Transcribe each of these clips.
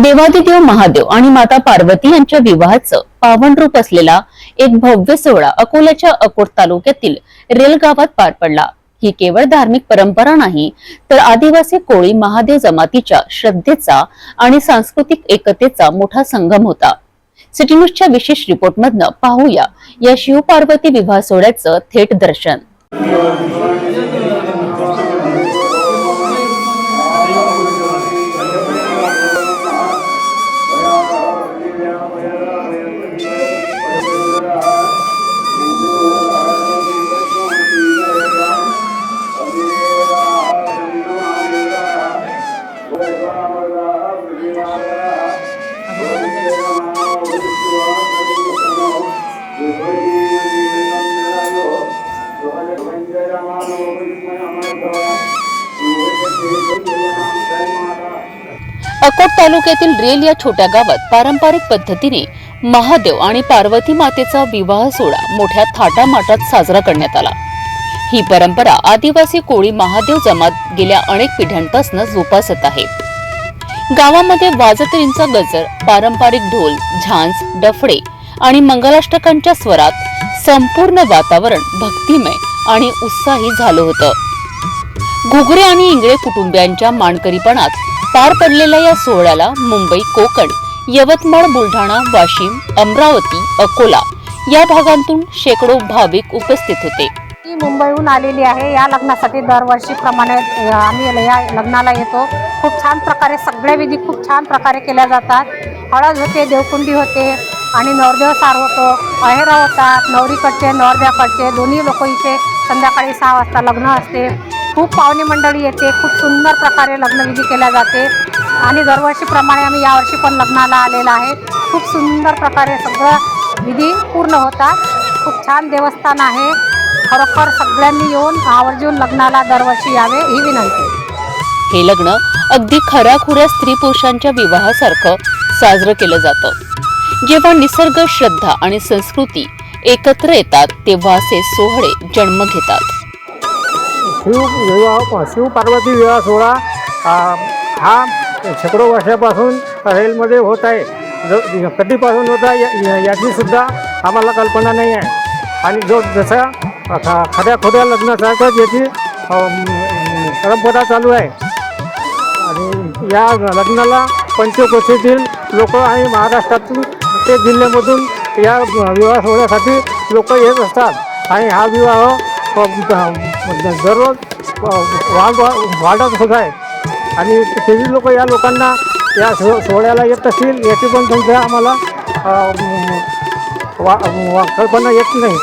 देवादिदेव महादेव आणि माता पार्वती यांच्या विवाहाचं पावन रूप असलेला एक भव्य सोहळा अकोल्याच्या अकोट तालुक्यातील रेल गावात पार पडला। ही केवळ धार्मिक परंपरा नाही, तर आदिवासी कोळी महादेव जमातीच्या श्रद्धेचा आणि सांस्कृतिक एकतेचा मोठा संगम होता। सिटी न्यूजच्या विशेष रिपोर्टमधनं पाहूया या शिव पार्वती विवाह सोहळ्याचं थेट दर्शन। अकोट तालुक्यातील रेल या छोट्या गावात पारंपरिक पद्धतीने महादेव आणि पार्वती मातेचा विवाह सोहळा मोठ्या थाटामाटात साजरा करण्यात आला। ही परंपरा आदिवासी कोळी महादेव जमात गेल्या अनेक पिढ्यांपासून जोपासत आहे। गावामध्ये वाजतरींचा गजर, पारंपरिक ढोल, झांज, डफडे आणि मंगलाष्टकांच्या स्वरात संपूर्ण वातावरण भक्तिमय आणि उत्साही झालं होतं। घुगरे आणि इंगळे कुटुंबियांच्या मानकरीपणात पार पडलेल्या या सोहळ्याला मुंबई, कोकण, यवतमाळ, बुलढाणा, वाशिम, अमरावती, अकोला या भागांतून शेकडो भाविक उपस्थित होते। मी मुंबईहून आलेली आहे। या लग्नासाठी दरवर्षीप्रमाणे आम्ही या लग्नाला येतो। खूप छान प्रकारे सगळे विधी खूप छान प्रकारे केल्या जातात। हळद होते, देवकुंडी होते आणि नवरदेव सार होतो, अहेरा होतात, नवरीकडचे नवरदेवाकडचे दोन्ही लोक इथे संध्याकाळी 6 वाजता लग्न असते। खूप पाहुणे मंडळी येते, खूप सुंदर प्रकारे लग्नविधी केल्या जाते आणि दरवर्षीप्रमाणे आम्ही यावर्षी पण लग्नाला आलेला आहे। खूप सुंदर प्रकारे सगळं विधी पूर्ण होतात। खूप छान देवस्थान आहे। खरोखर सगळ्यांनी येऊन आवर्जून लग्नाला दरवर्षी यावे ही विनंती। हे लग्न अगदी खऱ्याखुऱ्या स्त्री पुरुषांच्या विवाहासारखं साजरं केलं जातं। जेव्हा निसर्ग, श्रद्धा आणि संस्कृती एकत्र येतात तेव्हा असे सोहळे जन्म घेतात। शिव पार्वती विवाह सोहळा हा शेकडो वर्षापासून रेलमध्ये होत आहे। कधीपासून होता याची सुद्धा आम्हाला कल्पना नाही आहे आणि जसा खऱ्या लग्नासारखंच याची परंपरा चालू आहे आणि या लग्नाला पंचकोशीतील लोक आणि महाराष्ट्रातून प्रत्येक जिल्ह्यामधून या विवाह सोहळ्यासाठी लोक येत असतात आणि हा विवाह दररोज वाढत होत आहे आणि तेही लोक या लोकांना या सोहळ्याला येत असतील याची पण संख्या आम्हाला कल्पना येत नाही।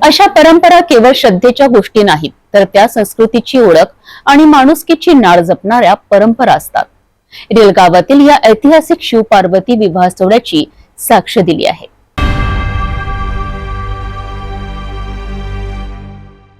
अशा परंपरा केवळ श्रद्धेच्या गोष्टी नाहीत, तर त्या संस्कृतीची ओळख आणि माणुसकीची नाळ जपणाऱ्या परंपरा असतात। रेल गावातील या ऐतिहासिक शिव पार्वती विवाह सोहळ्याची साक्ष दिली आहे।